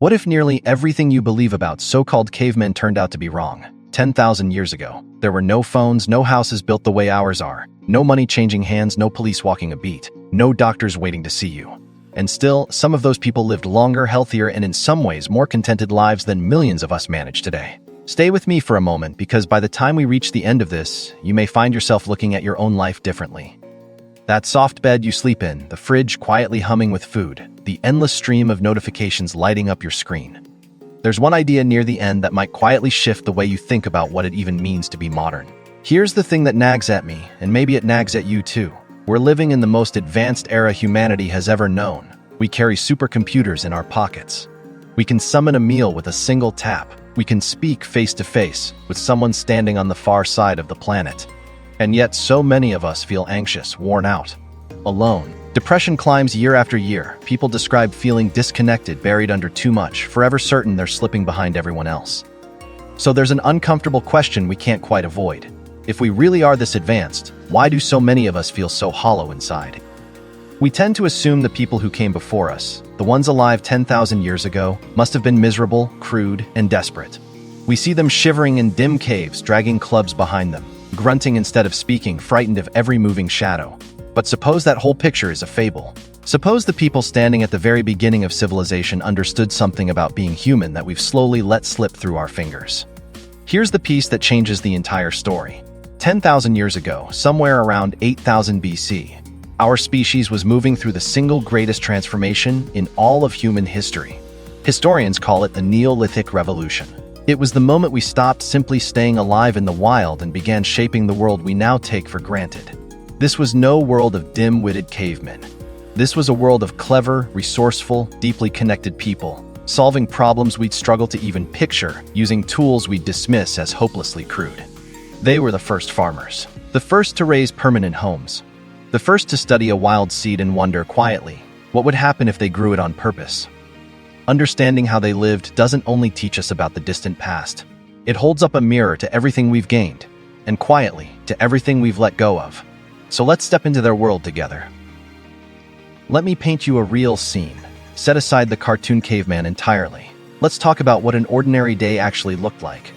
What if nearly everything you believe about so-called cavemen turned out to be wrong? 10,000 years ago, there were no phones, no houses built the way ours are, no money changing hands, no police walking a beat, no doctors waiting to see you. And still, some of those people lived longer, healthier, and in some ways more contented lives than millions of us manage today. Stay with me for a moment, because by the time we reach the end of this, you may find yourself looking at your own life differently. That soft bed you sleep in, the fridge quietly humming with food, the endless stream of notifications lighting up your screen. There's one idea near the end that might quietly shift the way you think about what it even means to be modern. Here's the thing that nags at me, and maybe it nags at you too. We're living in the most advanced era humanity has ever known. We carry supercomputers in our pockets. We can summon a meal with a single tap. We can speak face to face with someone standing on the far side of the planet. And yet so many of us feel anxious, worn out, alone. Depression climbs year after year. People describe feeling disconnected, buried under too much, forever certain they're slipping behind everyone else. So there's an uncomfortable question we can't quite avoid. If we really are this advanced, why do so many of us feel so hollow inside? We tend to assume the people who came before us, the ones alive 10,000 years ago, must have been miserable, crude, and desperate. We see them shivering in dim caves, dragging clubs behind them, grunting instead of speaking, frightened of every moving shadow. But suppose that whole picture is a fable. Suppose the people standing at the very beginning of civilization understood something about being human that we've slowly let slip through our fingers. Here's the piece that changes the entire story. 10,000 years ago, somewhere around 8,000 BC, our species was moving through the single greatest transformation in all of human history. Historians call it the Neolithic Revolution. It was the moment we stopped simply staying alive in the wild and began shaping the world we now take for granted. This was no world of dim-witted cavemen. This was a world of clever, resourceful, deeply connected people, solving problems we'd struggle to even picture, using tools we'd dismiss as hopelessly crude. They were the first farmers, the first to raise permanent homes, the first to study a wild seed and wonder quietly what would happen if they grew it on purpose. Understanding how they lived doesn't only teach us about the distant past. It holds up a mirror to everything we've gained, and quietly to everything we've let go of. So let's step into their world together. Let me paint you a real scene. Set aside the cartoon caveman entirely. Let's talk about what an ordinary day actually looked like.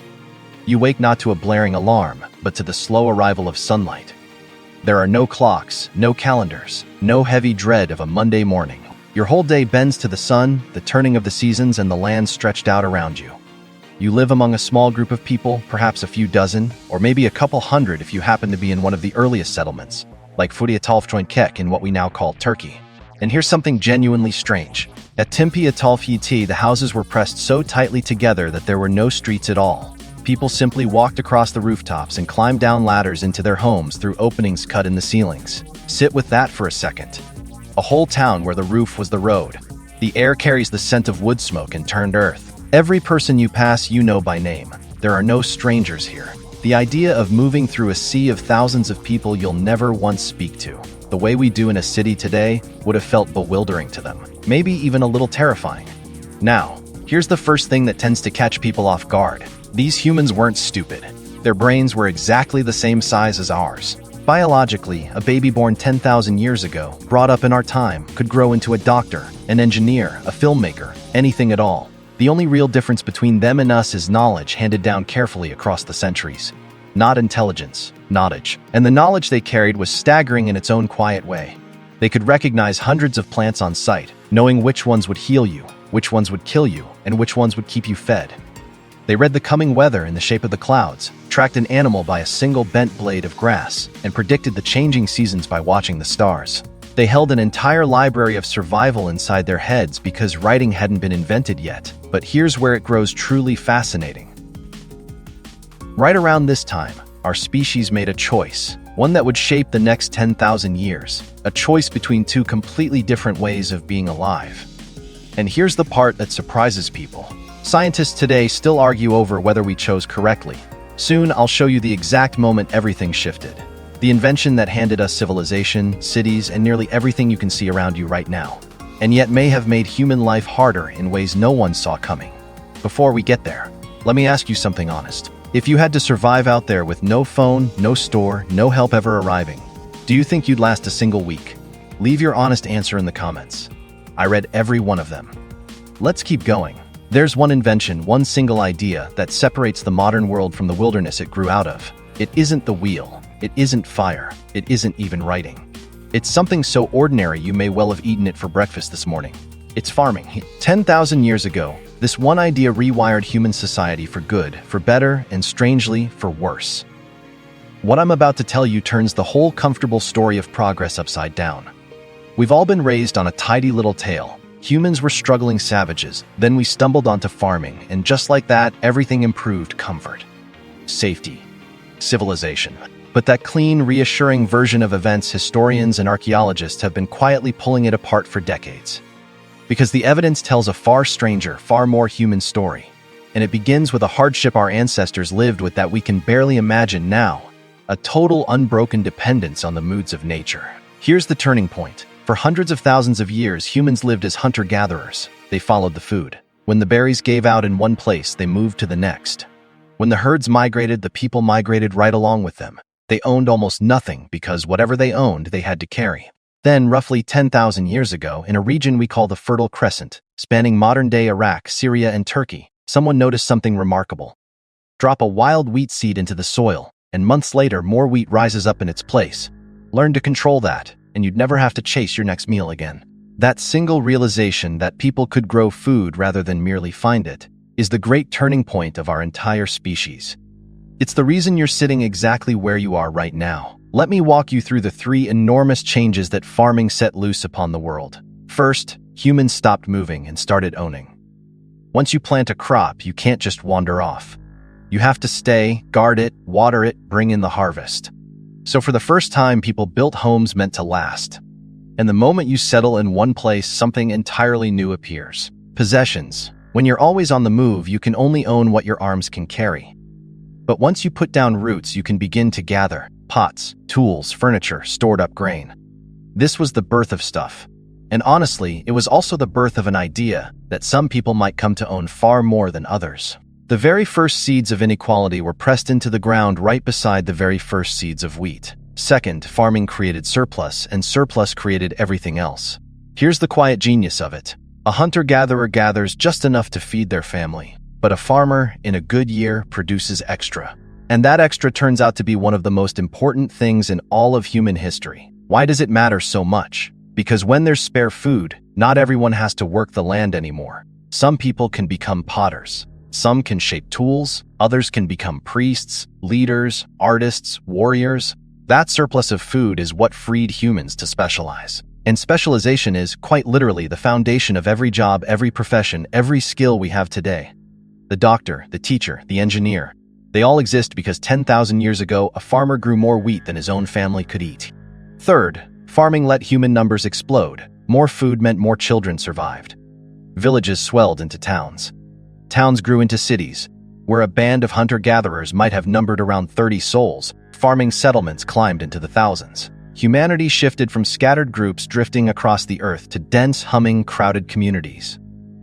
You wake not to a blaring alarm, but to the slow arrival of sunlight. There are no clocks, no calendars, no heavy dread of a Monday morning. Your whole day bends to the sun, the turning of the seasons, and the land stretched out around you. You live among a small group of people, perhaps a few dozen, or maybe a couple hundred if you happen to be in one of the earliest settlements, like Furiatalfjoinkek in what we now call Turkey. And here's something genuinely strange. At Timpi Atalfjiti, the houses were pressed so tightly together that there were no streets at all. People simply walked across the rooftops and climbed down ladders into their homes through openings cut in the ceilings. Sit with that for a second. A whole town where the roof was the road. The air carries the scent of wood smoke and turned earth. Every person you pass you know by name. There are no strangers here. The idea of moving through a sea of thousands of people you'll never once speak to, the way we do in a city today, would have felt bewildering to them. Maybe even a little terrifying. Now, here's the first thing that tends to catch people off guard. These humans weren't stupid. Their brains were exactly the same size as ours. Biologically, a baby born 10,000 years ago, brought up in our time, could grow into a doctor, an engineer, a filmmaker, anything at all. The only real difference between them and us is knowledge handed down carefully across the centuries. Not intelligence, knowledge. And the knowledge they carried was staggering in its own quiet way. They could recognize hundreds of plants on sight, knowing which ones would heal you, which ones would kill you, and which ones would keep you fed. They read the coming weather in the shape of the clouds, tracked an animal by a single bent blade of grass, and predicted the changing seasons by watching the stars. They held an entire library of survival inside their heads because writing hadn't been invented yet. But here's where it grows truly fascinating. Right around this time, our species made a choice, one that would shape the next 10,000 years, a choice between two completely different ways of being alive. And here's the part that surprises people. Scientists today still argue over whether we chose correctly. Soon, I'll show you the exact moment everything shifted. The invention that handed us civilization, cities, and nearly everything you can see around you right now, and yet may have made human life harder in ways no one saw coming. Before we get there, let me ask you something honest. If you had to survive out there with no phone, no store, no help ever arriving, do you think you'd last a single week? Leave your honest answer in the comments. I read every one of them. Let's keep going. There's one invention, one single idea that separates the modern world from the wilderness it grew out of. It isn't the wheel. It isn't fire. It isn't even writing. It's something so ordinary you may well have eaten it for breakfast this morning. It's farming. 10,000 years ago, this one idea rewired human society for good, for better, and strangely, for worse. What I'm about to tell you turns the whole comfortable story of progress upside down. We've all been raised on a tidy little tale. Humans were struggling savages, then we stumbled onto farming, and just like that, everything improved: comfort, safety, civilization. But that clean, reassuring version of events, historians and archaeologists have been quietly pulling it apart for decades. Because the evidence tells a far stranger, far more human story. And it begins with a hardship our ancestors lived with that we can barely imagine now: a total unbroken dependence on the moods of nature. Here's the turning point. For hundreds of thousands of years, humans lived as hunter-gatherers. They followed the food. When the berries gave out in one place, they moved to the next. When the herds migrated, the people migrated right along with them. They owned almost nothing because whatever they owned, they had to carry. Then, roughly 10,000 years ago, in a region we call the Fertile Crescent, spanning modern-day Iraq, Syria, and Turkey, someone noticed something remarkable. Drop a wild wheat seed into the soil, and months later, more wheat rises up in its place. Learn to control that, and you'd never have to chase your next meal again. That single realization that people could grow food rather than merely find it is the great turning point of our entire species. It's the reason you're sitting exactly where you are right now. Let me walk you through the 3 enormous changes that farming set loose upon the world. First, humans stopped moving and started owning. Once you plant a crop, you can't just wander off. You have to stay, guard it, water it, bring in the harvest. So for the first time, people built homes meant to last. And the moment you settle in one place, something entirely new appears. Possessions. When you're always on the move, you can only own what your arms can carry. But once you put down roots, you can begin to gather pots, tools, furniture, stored up grain. This was the birth of stuff. And honestly, it was also the birth of an idea that some people might come to own far more than others. The very first seeds of inequality were pressed into the ground right beside the very first seeds of wheat. Second, farming created surplus, and surplus created everything else. Here's the quiet genius of it. A hunter-gatherer gathers just enough to feed their family, but a farmer, in a good year, produces extra. And that extra turns out to be one of the most important things in all of human history. Why does it matter so much? Because when there's spare food, not everyone has to work the land anymore. Some people can become potters. Some can shape tools, others can become priests, leaders, artists, warriors. That surplus of food is what freed humans to specialize. And specialization is, quite literally, the foundation of every job, every profession, every skill we have today. The doctor, the teacher, the engineer, they all exist because 10,000 years ago, a farmer grew more wheat than his own family could eat. Third, farming let human numbers explode. More food meant more children survived. Villages swelled into towns. Towns grew into cities. Where a band of hunter-gatherers might have numbered around 30 souls, farming settlements climbed into the thousands. Humanity shifted from scattered groups drifting across the earth to dense, humming, crowded communities.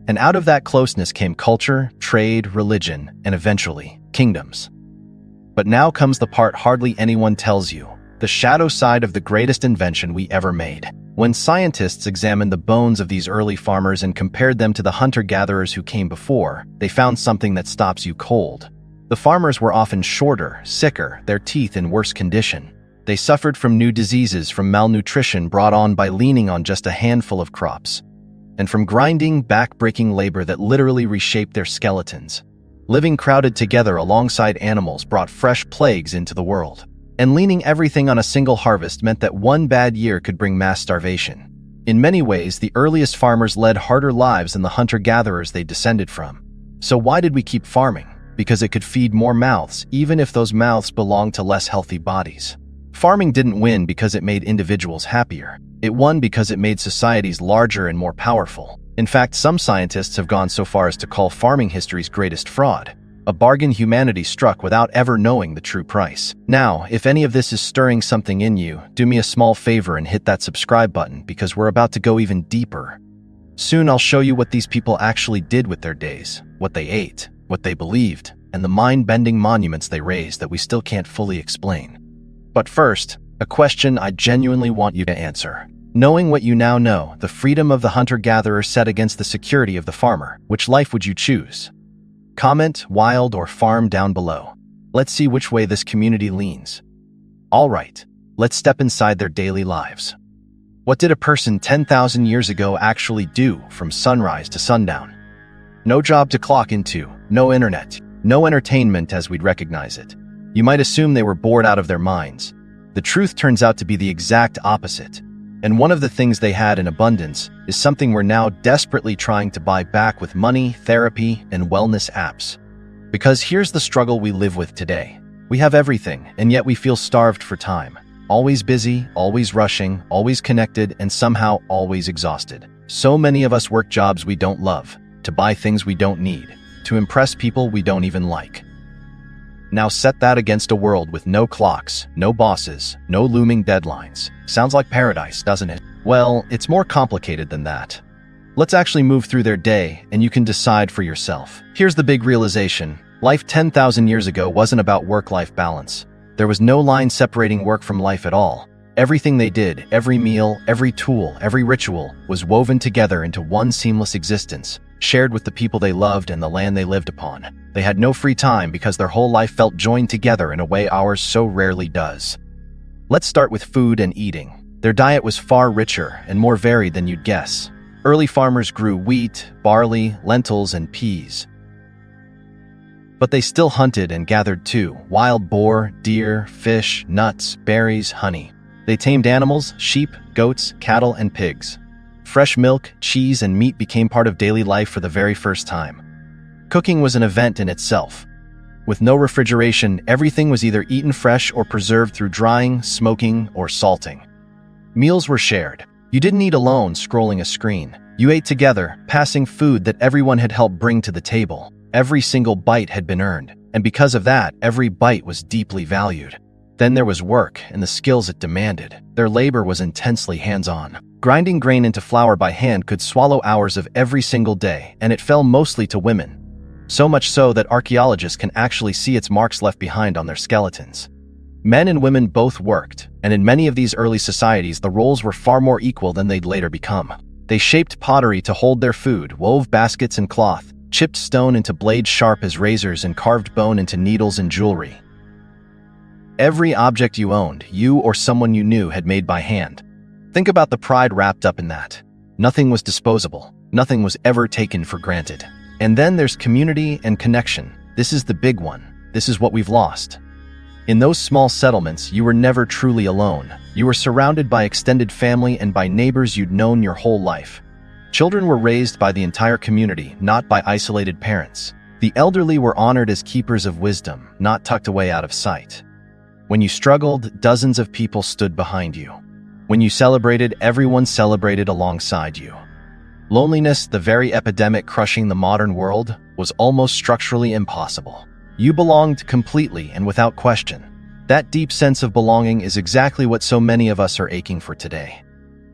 And out of that closeness came culture, trade, religion, and eventually, kingdoms. But now comes the part hardly anyone tells you, the shadow side of the greatest invention we ever made. When scientists examined the bones of these early farmers and compared them to the hunter-gatherers who came before, they found something that stops you cold. The farmers were often shorter, sicker, their teeth in worse condition. They suffered from new diseases, from malnutrition brought on by leaning on just a handful of crops, and from grinding, back-breaking labor that literally reshaped their skeletons. Living crowded together alongside animals brought fresh plagues into the world. And leaning everything on a single harvest meant that one bad year could bring mass starvation. In many ways, the earliest farmers led harder lives than the hunter-gatherers they descended from. So why did we keep farming? Because it could feed more mouths, even if those mouths belonged to less healthy bodies. Farming didn't win because it made individuals happier. It won because it made societies larger and more powerful. In fact, some scientists have gone so far as to call farming history's greatest fraud, a bargain humanity struck without ever knowing the true price. Now, if any of this is stirring something in you, do me a small favor and hit that subscribe button, because we're about to go even deeper. Soon I'll show you what these people actually did with their days, what they ate, what they believed, and the mind-bending monuments they raised that we still can't fully explain. But first, a question I genuinely want you to answer. Knowing what you now know, the freedom of the hunter-gatherer set against the security of the farmer, which life would you choose? Comment, wild or farm down below. Let's see which way this community leans. Alright, let's step inside their daily lives. What did a person 10,000 years ago actually do from sunrise to sundown? No job to clock into, no internet, no entertainment as we'd recognize it. You might assume they were bored out of their minds. The truth turns out to be the exact opposite. And one of the things they had in abundance is something we're now desperately trying to buy back with money, therapy, and wellness apps. Because here's the struggle we live with today. We have everything, and yet we feel starved for time. Always busy, always rushing, always connected, and somehow always exhausted. So many of us work jobs we don't love, to buy things we don't need, to impress people we don't even like. Now set that against a world with no clocks, no bosses, no looming deadlines. Sounds like paradise, doesn't it? Well, it's more complicated than that. Let's actually move through their day, and you can decide for yourself. Here's the big realization. Life 10,000 years ago wasn't about work-life balance. There was no line separating work from life at all. Everything they did, every meal, every tool, every ritual, was woven together into one seamless existence, shared with the people they loved and the land they lived upon. They had no free time because their whole life felt joined together in a way ours so rarely does. Let's start with food and eating. Their diet was far richer and more varied than you'd guess. Early farmers grew wheat, barley, lentils, and peas. But they still hunted and gathered too: wild boar, deer, fish, nuts, berries, honey. They tamed animals: sheep, goats, cattle, and pigs. Fresh milk, cheese, and meat became part of daily life for the very first time. Cooking was an event in itself. With no refrigeration, everything was either eaten fresh or preserved through drying, smoking, or salting. Meals were shared. You didn't eat alone, scrolling a screen. You ate together, passing food that everyone had helped bring to the table. Every single bite had been earned, and because of that, every bite was deeply valued. Then there was work and the skills it demanded. Their labor was intensely hands-on. Grinding grain into flour by hand could swallow hours of every single day, and it fell mostly to women. So much so that archaeologists can actually see its marks left behind on their skeletons. Men and women both worked, and in many of these early societies the roles were far more equal than they'd later become. They shaped pottery to hold their food, wove baskets and cloth, chipped stone into blades sharp as razors, and carved bone into needles and jewelry. Every object you owned, you or someone you knew had made by hand. Think about the pride wrapped up in that. Nothing was disposable. Nothing was ever taken for granted. And then there's community and connection. This is the big one. This is what we've lost. In those small settlements, you were never truly alone. You were surrounded by extended family and by neighbors you'd known your whole life. Children were raised by the entire community, not by isolated parents. The elderly were honored as keepers of wisdom, not tucked away out of sight. When you struggled, dozens of people stood behind you. When you celebrated, everyone celebrated alongside you. Loneliness, the very epidemic crushing the modern world, was almost structurally impossible. You belonged completely and without question. That deep sense of belonging is exactly what so many of us are aching for today.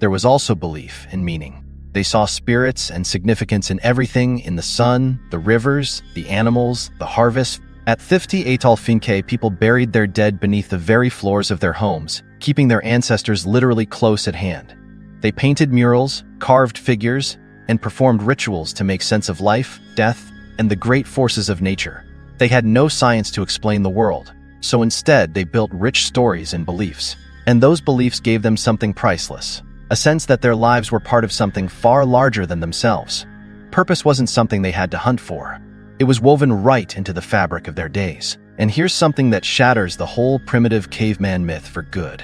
There was also belief and meaning. They saw spirits and significance in everything: in the sun, the rivers, the animals, the harvest. At 50 Atal Finke, people buried their dead beneath the very floors of their homes, keeping their ancestors literally close at hand. They painted murals, carved figures, and performed rituals to make sense of life, death, and the great forces of nature. They had no science to explain the world, so instead they built rich stories and beliefs. And those beliefs gave them something priceless: a sense that their lives were part of something far larger than themselves. Purpose wasn't something they had to hunt for. It was woven right into the fabric of their days. And here's something that shatters the whole primitive caveman myth for good.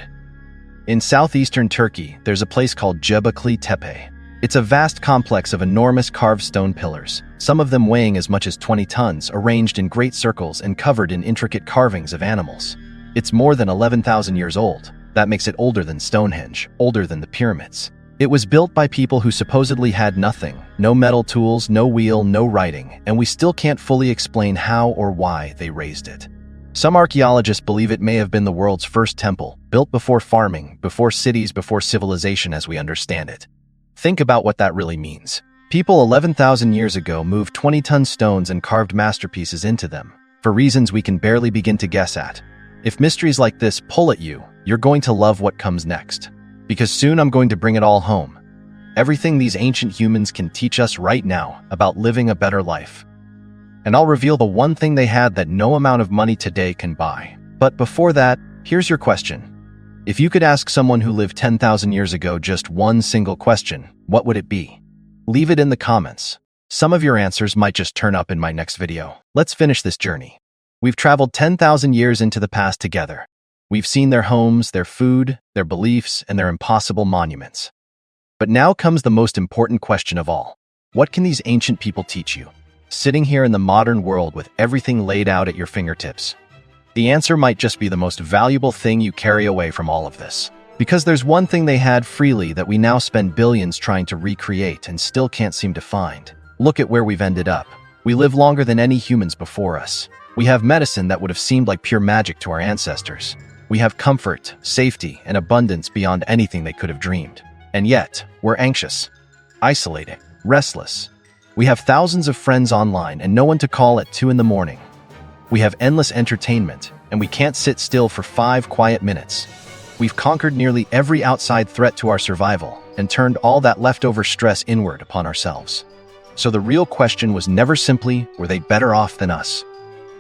In southeastern Turkey, there's a place called Göbekli Tepe. It's a vast complex of enormous carved stone pillars, some of them weighing as much as 20 tons, arranged in great circles and covered in intricate carvings of animals. It's more than 11,000 years old. That makes it older than Stonehenge, older than the pyramids. It was built by people who supposedly had nothing: no metal tools, no wheel, no writing, and we still can't fully explain how or why they raised it. Some archaeologists believe it may have been the world's first temple, built before farming, before cities, before civilization as we understand it. Think about what that really means. People 11,000 years ago moved 20-ton stones and carved masterpieces into them, for reasons we can barely begin to guess at. If mysteries like this pull at you, you're going to love what comes next. because soon I'm going to bring it all home. Everything these ancient humans can teach us right now about living a better life. And I'll reveal the one thing they had that no amount of money today can buy. But before that, here's your question. If you could ask someone who lived 10,000 years ago just one single question, what would it be? Leave it in the comments. Some of your answers might just turn up in my next video. Let's finish this journey. We've traveled 10,000 years into the past together. We've seen their homes, their food, their beliefs, and their impossible monuments. But now comes the most important question of all. What can these ancient people teach you? Sitting here in the modern world with everything laid out at your fingertips. The answer might just be the most valuable thing you carry away from all of this. Because there's one thing they had freely that we now spend billions trying to recreate and still can't seem to find. Look at where we've ended up. We live longer than any humans before us. We have medicine that would have seemed like pure magic to our ancestors. We have comfort, safety, and abundance beyond anything they could have dreamed. And yet, we're anxious, isolated, restless. We have thousands of friends online and no one to call at 2 in the morning. We have endless entertainment, and we can't sit still for 5 quiet minutes. We've conquered nearly every outside threat to our survival and turned all that leftover stress inward upon ourselves. So the real question was never simply, were they better off than us?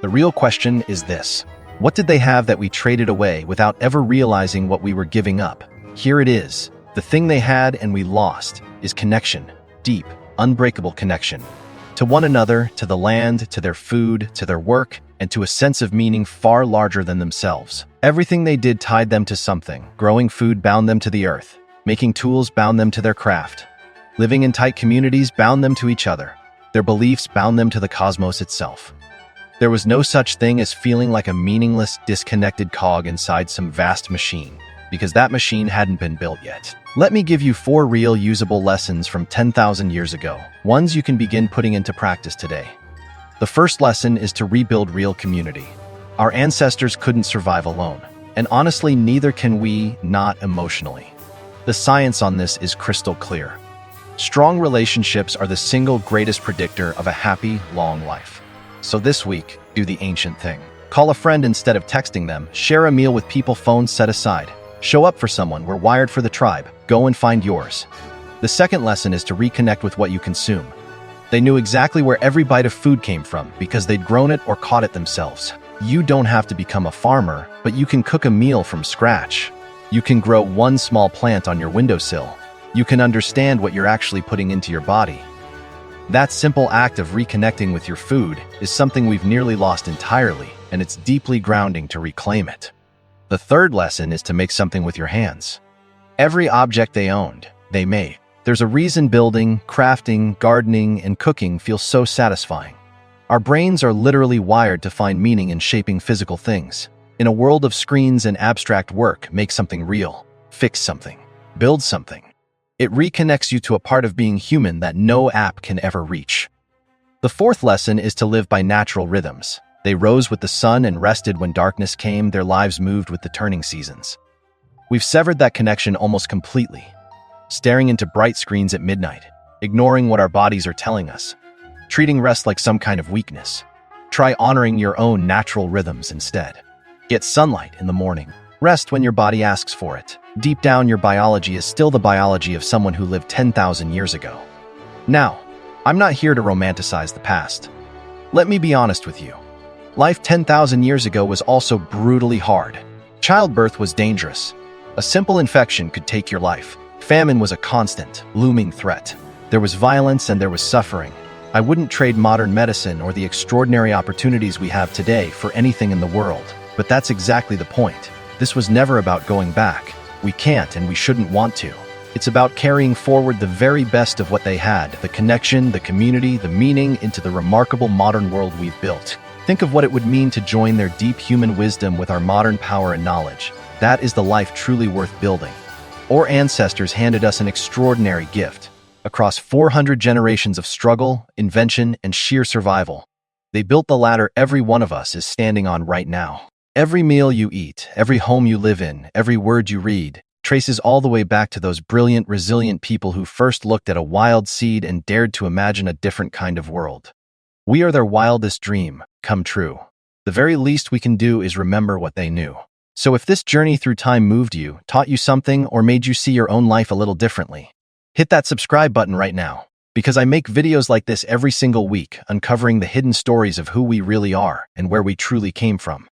The real question is this: what did they have that we traded away without ever realizing what we were giving up? Here it is. The thing they had and we lost is connection. Deep, unbreakable connection. To one another, to the land, to their food, to their work, and to a sense of meaning far larger than themselves. Everything they did tied them to something. Growing food bound them to the earth. Making tools bound them to their craft. Living in tight communities bound them to each other. Their beliefs bound them to the cosmos itself. There was no such thing as feeling like a meaningless, disconnected cog inside some vast machine, because that machine hadn't been built yet. Let me give you 4 real usable lessons from 10,000 years ago, ones you can begin putting into practice today. The first lesson is to rebuild real community. Our ancestors couldn't survive alone, and honestly, neither can we, not emotionally. The science on this is crystal clear. Strong relationships are the single greatest predictor of a happy, long life. So this week, do the ancient thing. Call a friend instead of texting them, share a meal with people phones set aside. Show up for someone, we're wired for the tribe. Go and find yours. The second lesson is to reconnect with what you consume. They knew exactly where every bite of food came from because they'd grown it or caught it themselves. You don't have to become a farmer, but you can cook a meal from scratch. You can grow one small plant on your windowsill. You can understand what you're actually putting into your body. That simple act of reconnecting with your food is something we've nearly lost entirely, and it's deeply grounding to reclaim it. The third lesson is to make something with your hands. Every object they owned, they made. There's a reason building, crafting, gardening, and cooking feel so satisfying. Our brains are literally wired to find meaning in shaping physical things. In a world of screens and abstract work, make something real, fix something, build something. It reconnects you to a part of being human that no app can ever reach. The fourth lesson is to live by natural rhythms. They rose with the sun and rested when darkness came. Their lives moved with the turning seasons. We've severed that connection almost completely, staring into bright screens at midnight, ignoring what our bodies are telling us, treating rest like some kind of weakness. Try honoring your own natural rhythms instead. Get sunlight in the morning. Rest when your body asks for it. Deep down, your biology is still the biology of someone who lived 10,000 years ago. Now, I'm not here to romanticize the past. Let me be honest with you. Life 10,000 years ago was also brutally hard. Childbirth was dangerous. A simple infection could take your life. Famine was a constant, looming threat. There was violence and there was suffering. I wouldn't trade modern medicine or the extraordinary opportunities we have today for anything in the world. But that's exactly the point. This was never about going back. We can't and we shouldn't want to. It's about carrying forward the very best of what they had, the connection, the community, the meaning, into the remarkable modern world we've built. Think of what it would mean to join their deep human wisdom with our modern power and knowledge. That is the life truly worth building. Our ancestors handed us an extraordinary gift. Across 400 generations of struggle, invention, and sheer survival, they built the ladder every one of us is standing on right now. Every meal you eat, every home you live in, every word you read, traces all the way back to those brilliant, resilient people who first looked at a wild seed and dared to imagine a different kind of world. We are their wildest dream, come true. The very least we can do is remember what they knew. So if this journey through time moved you, taught you something, or made you see your own life a little differently, hit that subscribe button right now, because I make videos like this every single week, uncovering the hidden stories of who we really are and where we truly came from.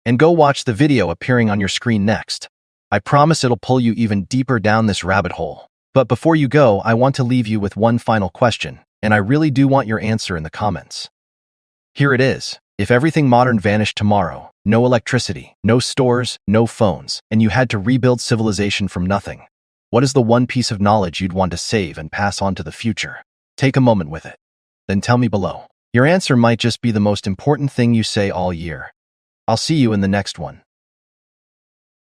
And go watch the video appearing on your screen next. I promise it'll pull you even deeper down this rabbit hole. But before you go, I want to leave you with one final question, and I really do want your answer in the comments. Here it is. If everything modern vanished tomorrow, no electricity, no stores, no phones, and you had to rebuild civilization from nothing, what is the one piece of knowledge you'd want to save and pass on to the future? Take a moment with it. Then tell me below. Your answer might just be the most important thing you say all year. I'll see you in the next one.